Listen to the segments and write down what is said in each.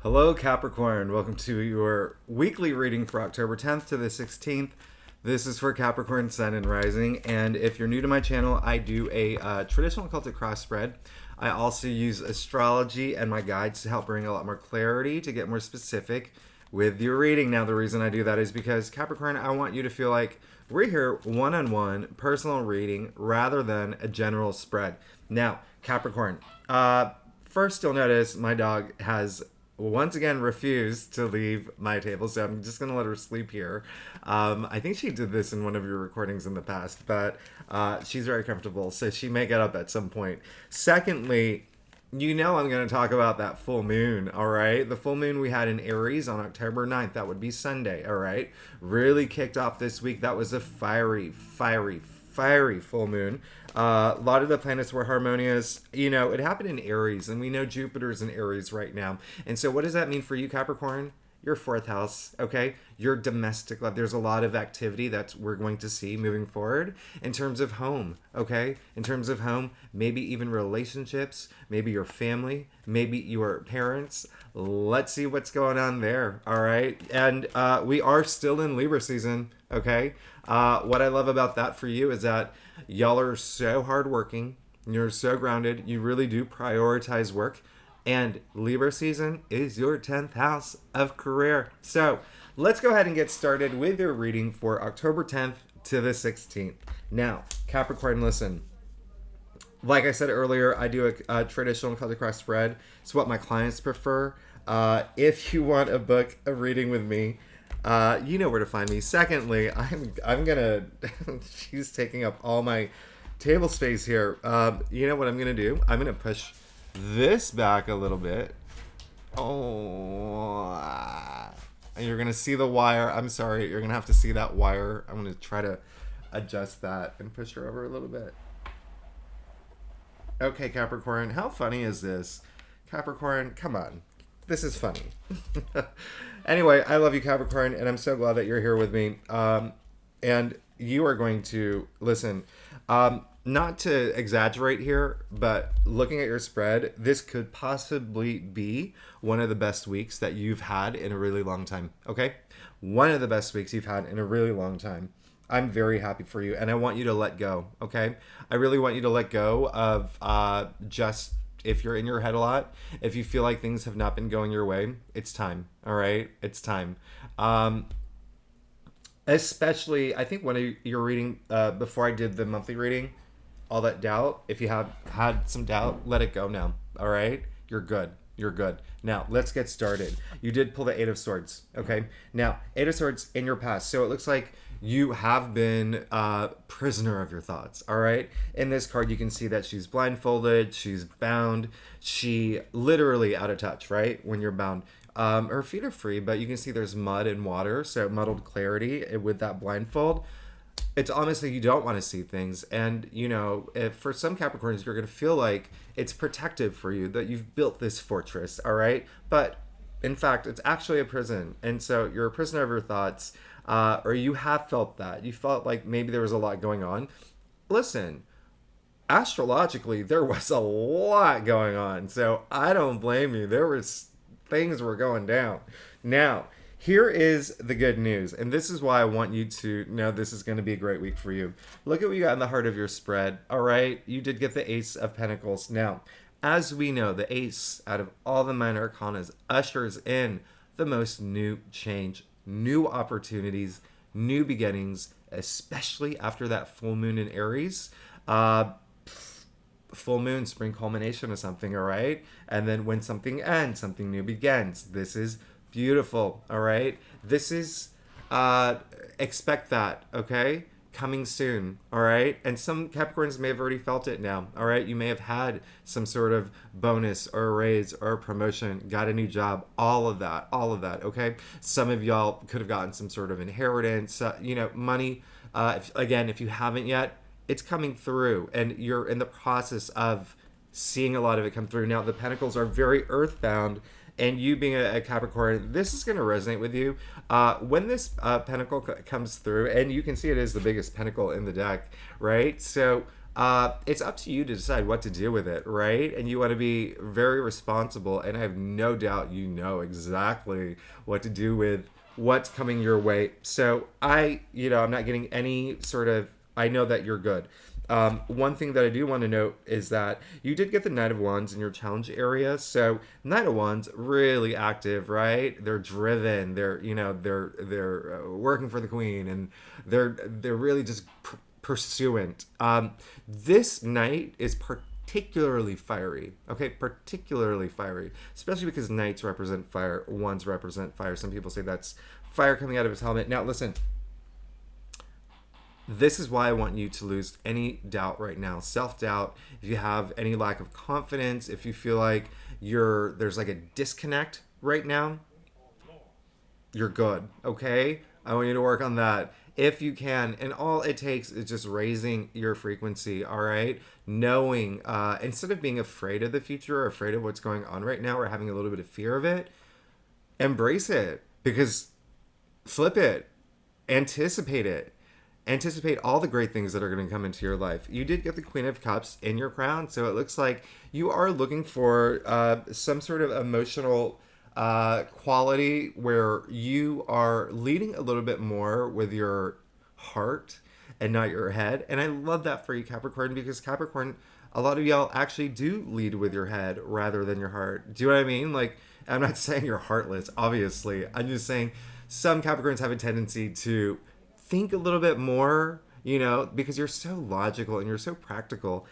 Hello, Capricorn. Welcome to your weekly reading for October 10th to the 16th. This is for Capricorn Sun and Rising. And if you're new to my channel, I do a traditional Celtic cross spread. I also use astrology and my guides to help bring a lot more clarity, to get more specific with your reading. Now, the reason I do that is because, Capricorn, I want you to feel like we're here one-on-one, personal reading, rather than a general spread. Now, Capricorn, first you'll notice my dog has once again refused to leave my table, so I'm just gonna let her sleep here. I think she did this in one of your recordings in the past, but she's very comfortable, so she may get up at some point. Secondly, you know I'm going to talk about that full moon, all right? The full moon we had in Aries on October 9th. That would be Sunday, all right? Really kicked off this week. That was a fiery full moon. A lot of the planets were harmonious. You know, it happened in Aries, and we know Jupiter's in Aries right now. And so what does that mean for you, Capricorn? Your fourth house, okay? Your domestic life. There's a lot of activity that we're going to see moving forward in terms of home, okay? In terms of home, maybe even relationships, maybe your family, maybe your parents. Let's see what's going on there, all right? And we are still in Libra season, okay? What I love about that for you is that y'all are so hardworking. You're so grounded. You really do prioritize work. And Libra season is your 10th house of career. So let's go ahead and get started with your reading for October 10th to the 16th. Now, Capricorn, listen. Like I said earlier, I do a traditional Celtic cross spread. It's what my clients prefer. If you want to book a reading with me, you know where to find me. Secondly, I'm gonna. She's taking up all my table space here. You know what I'm gonna do? I'm gonna push this back a little bit. Oh, and you're gonna see the wire. I'm sorry, you're gonna have to see that wire. I'm gonna try to adjust that and push her over a little bit. Okay, Capricorn, how funny is this? Capricorn, come on. This is funny. Anyway, I love you, Capricorn, and I'm so glad that you're here with me. And you are going to listen. Not to exaggerate here, but looking at your spread, this could possibly be one of the best weeks that you've had in a really long time. Okay? One of the best weeks you've had in a really long time. I'm very happy for you, and I want you to let go. Okay? I really want you to let go of just if you're in your head a lot, if you feel like things have not been going your way, it's time. All right? It's time. Especially, I think when you're reading, before I did the monthly reading, all that doubt, if you have had some doubt, let it go now. All right? You're good. You're good. Now, let's get started. You did pull the Eight of Swords. Okay? Now, Eight of Swords in your past. So it looks like you have been a prisoner of your thoughts. All right? In this card, you can see that she's blindfolded. She's bound. She literally out of touch, right? When you're bound. Her feet are free, but you can see there's mud and water. So muddled clarity with that blindfold. It's honestly, you don't want to see things. And, you know, if for some Capricorns, you're going to feel like it's protective for you, that you've built this fortress, all right? But, in fact, it's actually a prison. And so you're a prisoner of your thoughts, or you have felt that. You felt like maybe there was a lot going on. Listen, astrologically, there was a lot going on. So I don't blame you. There was things were going down. Now, here is the good news, and this is why I want you to know this is going to be a great week for you. Look at what you got in the heart of your spread, all right? You did get the Ace of Pentacles. Now, as we know, the Ace, out of all the minor arcanas, ushers in the most new change, new opportunities, new beginnings, especially after that full moon in Aries. Full moon, spring culmination of something, all right? And then when something ends, something new begins. This is beautiful, all right? This is, expect that, okay? Coming soon, all right? And some Capricorns may have already felt it now, all right? You may have had some sort of bonus or a raise or a promotion, got a new job, all of that, okay? Some of y'all could have gotten some sort of inheritance, money. If you haven't yet, it's coming through, and you're in the process of seeing a lot of it come through. Now, the Pentacles are very earthbound, and you being a Capricorn, this is going to resonate with you. When this Pentacle comes through, and you can see it is the biggest Pentacle in the deck, right? So it's up to you to decide what to do with it, right? And you want to be very responsible. And I have no doubt you know exactly what to do with what's coming your way. So I'm not getting any sort of, I know that you're good. One thing that I do want to note is that you did get the Knight of Wands in your challenge area. So Knight of Wands really active, right? They're driven. They're working for the Queen, and they're really just pursuant. This Knight is particularly fiery. Okay, particularly fiery, especially because Knights represent fire, Wands represent fire. Some people say that's fire coming out of his helmet. Now listen, this is why I want you to lose any doubt right now. Self-doubt, if you have any lack of confidence, if you feel like there's like a disconnect right now, you're good, okay? I want you to work on that if you can. And all it takes is just raising your frequency, all right? Knowing, instead of being afraid of the future or afraid of what's going on right now or having a little bit of fear of it, embrace it. Because flip it, anticipate it. Anticipate all the great things that are going to come into your life. You did get the Queen of Cups in your crown, so it looks like you are looking for some sort of emotional quality where you are leading a little bit more with your heart and not your head. And I love that for you, Capricorn, because Capricorn, a lot of y'all actually do lead with your head rather than your heart. Do you know what I mean? Like, I'm not saying you're heartless, obviously. I'm just saying some Capricorns have a tendency to think a little bit more, because you're so logical and you're so practical.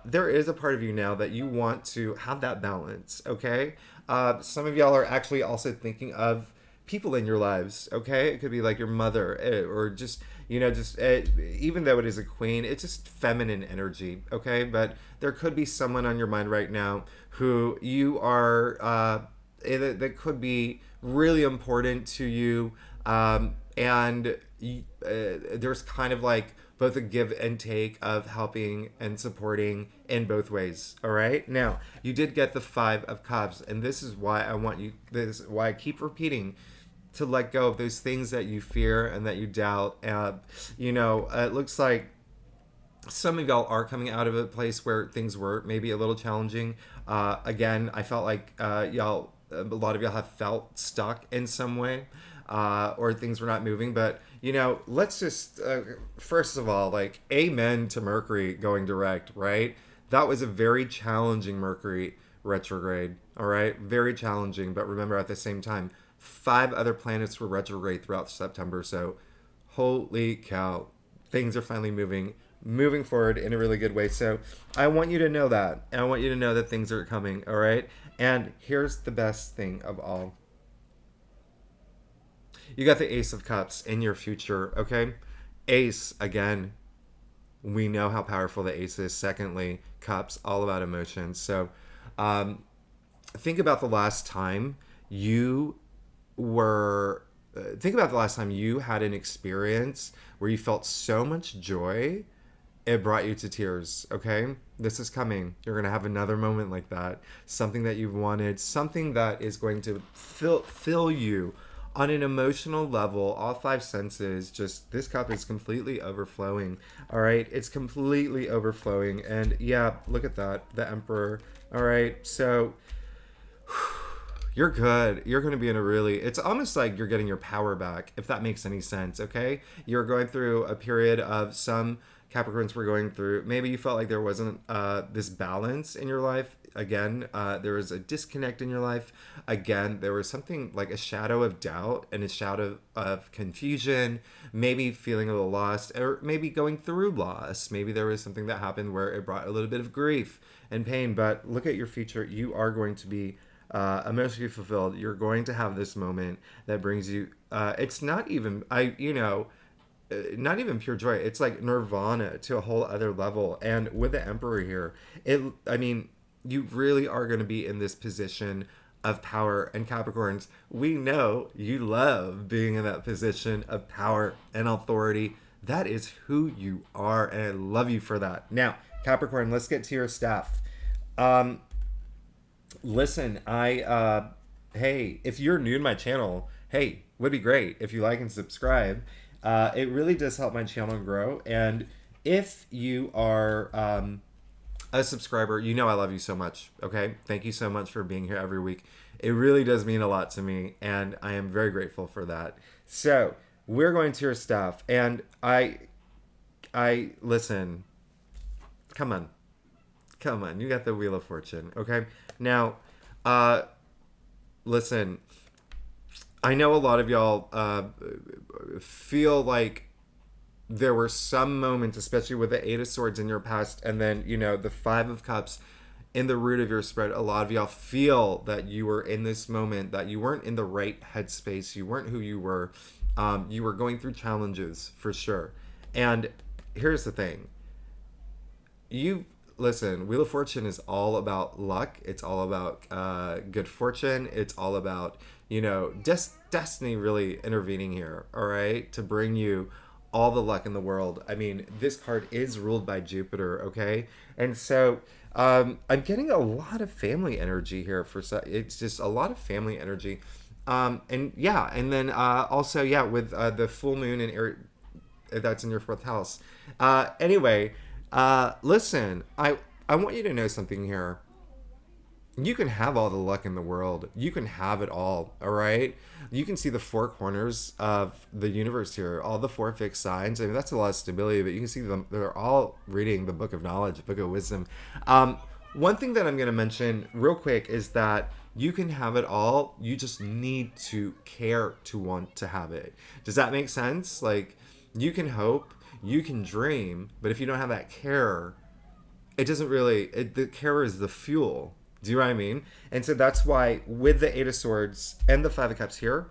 There is a part of you now that you want to have that balance, okay? Some of y'all are actually also thinking of people in your lives, okay? It could be like your mother, or just, even though it is a queen, it's just feminine energy, okay? But there could be someone on your mind right now who you are, that could be really important to you, and there's kind of like both a give and take of helping and supporting in both ways. All right. Now, you did get the Five of Cups, and this is why this is why I keep repeating to let go of those things that you fear and that you doubt. It looks like some of y'all are coming out of a place where things were maybe a little challenging. Again, I felt like a lot of y'all have felt stuck in some way. Or things were not moving, but let's just first of all, like, amen to Mercury going direct, right? That was a very challenging Mercury retrograde, all right? Very challenging, but remember, at the same time, 5 other planets were retrograde throughout September, so holy cow, things are finally moving forward in a really good way. So I want you to know that, and I want you to know that things are coming, all right? And here's the best thing of all. You got the Ace of Cups in your future, okay? Ace, again, we know how powerful the Ace is. Secondly, Cups, all about emotions. So think about the last time you had an experience where you felt so much joy, it brought you to tears, okay? This is coming. You're going to have another moment like that. Something that you've wanted, something that is going to fill you on an emotional level, all 5 senses. Just, this cup is completely overflowing. All right, it's completely overflowing. And yeah, look at that, the Emperor. All right, so you're good. You're going to be in a really, it's almost like you're getting your power back, if that makes any sense, okay? You're going through a period of, some Capricorns were going through, maybe you felt like there wasn't this balance in your life. Again, there was a disconnect in your life. Again, there was something like a shadow of doubt and a shadow of confusion, maybe feeling a little lost, or maybe going through loss. Maybe there was something that happened where it brought a little bit of grief and pain. But look at your future. You are going to be emotionally fulfilled. You're going to have this moment that brings you, it's not even, not even pure joy. It's like nirvana to a whole other level. And with the Emperor here, you really are going to be in this position of power. And Capricorns, we know you love being in that position of power and authority. That is who you are, and I love you for that. Now, Capricorn, let's get to your stuff. Listen, hey, if you're new to my channel, hey, would be great if you like and subscribe. It really does help my channel grow, and if you are a subscriber, you know I love you so much, okay? Thank you so much for being here every week. It really does mean a lot to me, and I am very grateful for that. So, we're going to your stuff, and I listen, come on. Come on, you got the Wheel of Fortune, okay? Now, listen, I know a lot of y'all feel like there were some moments, especially with the Eight of Swords in your past, and then, the Five of Cups in the root of your spread. A lot of y'all feel that you were in this moment, that you weren't in the right headspace, you weren't who you were. You were going through challenges, for sure. And here's the thing. Listen, Wheel of Fortune is all about luck. It's all about good fortune. It's all about, destiny really intervening here, all right, to bring you all the luck in the world. I mean, this card is ruled by Jupiter, okay? And so I'm getting a lot of family energy here. It's just a lot of family energy. And then also, with the full moon in that's in your fourth house. Anyway, listen, I want you to know something here. You can have all the luck in the world. You can have it all right? You can see the four corners of the universe here, all the four fixed signs. I mean, that's a lot of stability, but you can see them. They're all reading the book of knowledge, book of wisdom. One thing that I'm going to mention real quick is that you can have it all. You just need to care to want to have it. Does that make sense? Like, you can hope, you can dream, but if you don't have that care, it doesn't really, the care is the fuel. Do you know what I mean? And so that's why with the Eight of Swords and the Five of Cups here,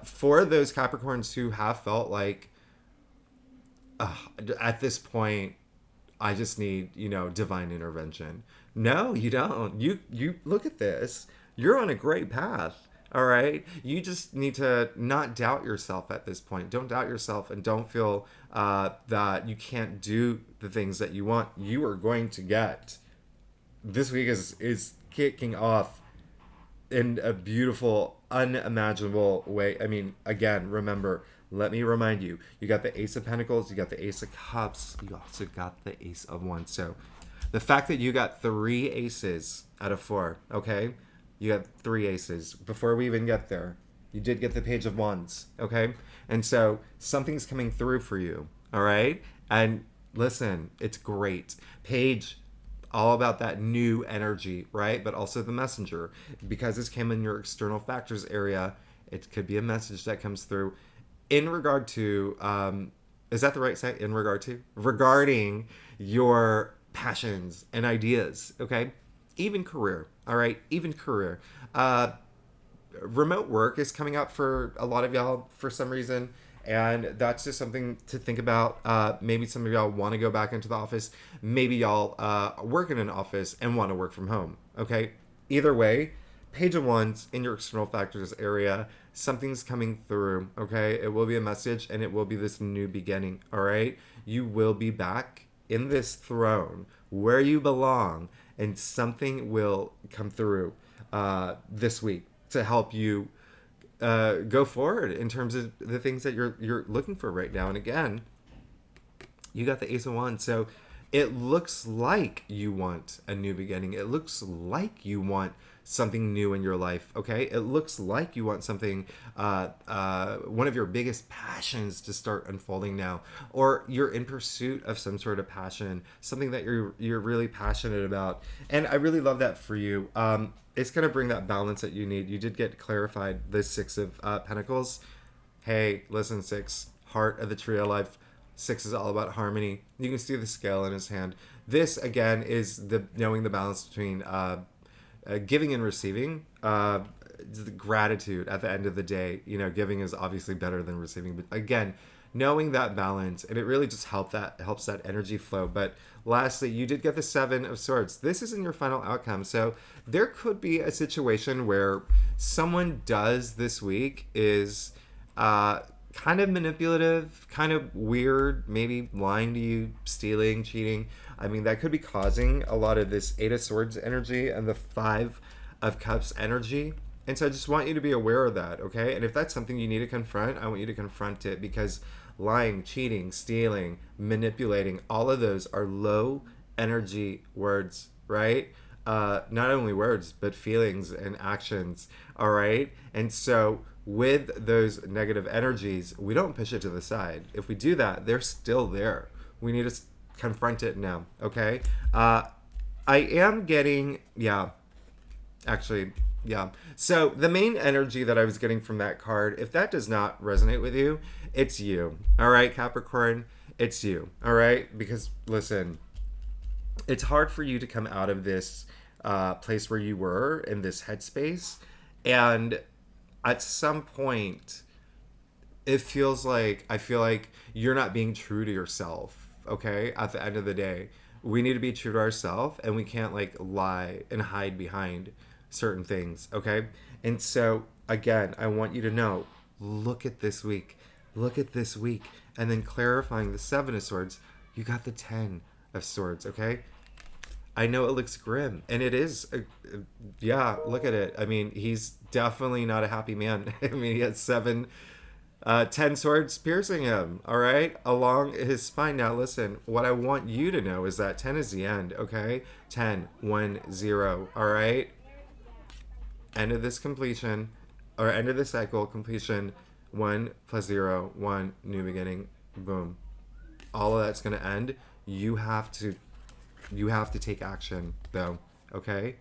for those Capricorns who have felt like, at this point, I just need, divine intervention. No, you don't. You look at this. You're on a great path. All right. You just need to not doubt yourself at this point. Don't doubt yourself, and don't feel that you can't do the things that you want. You are going to get. This week is kicking off in a beautiful, unimaginable way. I mean, again, remember, let me remind you, you got the Ace of Pentacles, you got the Ace of Cups, you also got the Ace of Wands. So the fact that you got 3 aces out of 4, okay? You got 3 aces. Before we even get there, you did get the Page of Wands, okay? And so something's coming through for you, all right? And listen, it's great. Page, all about that new energy, right? But also the messenger. Because this came in your external factors area, it could be a message that comes through in regard to, is that the right site? In regard to? Regarding your passions and ideas, okay? Even career, all right? Even career. Remote work is coming up for a lot of y'all for some reason. And that's just something to think about. Maybe some of y'all want to go back into the office. Maybe y'all work in an office and want to work from home. Okay? Either way, Page of Wands in your external factors area, something's coming through. Okay? It will be a message, and it will be this new beginning. All right? You will be back in this throne where you belong, and something will come through this week to help you go forward in terms of the things that you're looking for right now. And again, you got the Ace of Wands, so it looks like you want a new beginning. It looks like you want something new in your life. Okay, it looks like you want something, one of your biggest passions to start unfolding now, or you're in pursuit of some sort of passion, something that you're really passionate about. And I really love that for you. It's going to bring that balance that you need. You did get clarified the 6 of Pentacles. Hey, listen, 6, heart of the tree of life. 6 is all about harmony. You can see the scale in his hand. This, again, is the knowing the balance between giving and receiving. The gratitude at the end of the day. Giving is obviously better than receiving. But again, knowing that balance, and it really just helps that energy flow. But lastly, you did get the 7 of Swords. This isn't your final outcome. So there could be a situation where someone does this week is kind of manipulative, kind of weird, maybe lying to you, stealing, cheating. I mean, that could be causing a lot of this 8 of Swords energy and the 5 of Cups energy. And so I just want you to be aware of that, okay? And if that's something you need to confront, I want you to confront it, because lying, cheating, stealing, manipulating, all of those are low energy words, right? Not only words, but feelings and actions, all right? And so with those negative energies, we don't push it to the side. If we do that, they're still there. We need to confront it now, okay? I am getting, yeah, actually, yeah. So the main energy that I was getting from that card, if that does not resonate with you, it's you, all right, Capricorn? It's you, all right? Because, listen, it's hard for you to come out of this place where you were in this headspace. And at some point, it feels like, I feel like you're not being true to yourself, okay? At the end of the day, we need to be true to ourselves, and we can't like lie and hide behind certain things, okay? And so, again, I want you to know, look at this week. Look at this week. And then clarifying the Seven of Swords, you got the Ten of Swords, okay? I know it looks grim, and it is. Yeah, look at it. I mean, he's definitely not a happy man. I mean, he has 10 swords piercing him, all right, along his spine. Now, listen, what I want you to know is that 10 is the end, okay? 10, 1, 0, all right? End of this completion, or end of the cycle, completion, 1 plus 0, 1, new beginning, boom. All of that's going to end. You have to take action, though, okay?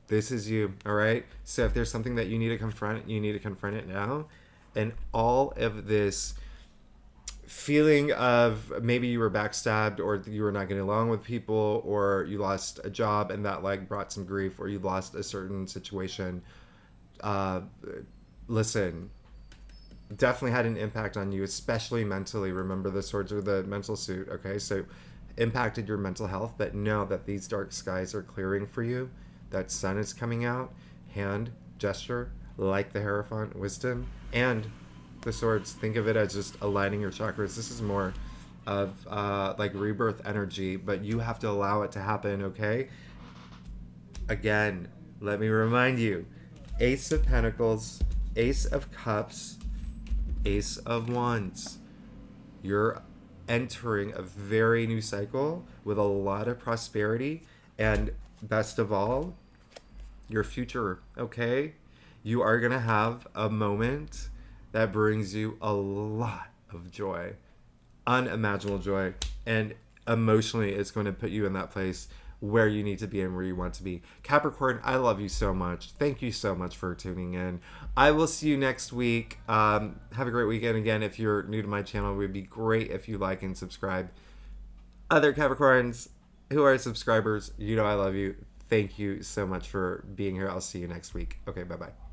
This is you, all right? So if there's something that you need to confront, you need to confront it now. And all of this feeling of maybe you were backstabbed, or you were not getting along with people, or you lost a job and that like brought some grief, or you lost a certain situation, listen, definitely had an impact on you, especially mentally. Remember, the swords are the mental suit, okay? So impacted your mental health, but know that these dark skies are clearing for you. That sun is coming out. Hand gesture, like the Hierophant, wisdom, and the swords. Think of it as just aligning your chakras. This is more of like rebirth energy, but you have to allow it to happen, okay? Again, let me remind you, Ace of Pentacles, Ace of Cups, Ace of Wands. You're entering a very new cycle with a lot of prosperity, and best of all, your future, okay? You are going to have a moment that brings you a lot of joy, unimaginable joy, and emotionally it's going to put you in that place where you need to be and where you want to be. Capricorn, I love you so much. Thank you so much for tuning in. I will see you next week. Have a great weekend. Again, if you're new to my channel, it would be great if you like and subscribe. Other Capricorns who are subscribers, you know I love you. Thank you so much for being here. I'll see you next week. Okay, bye-bye.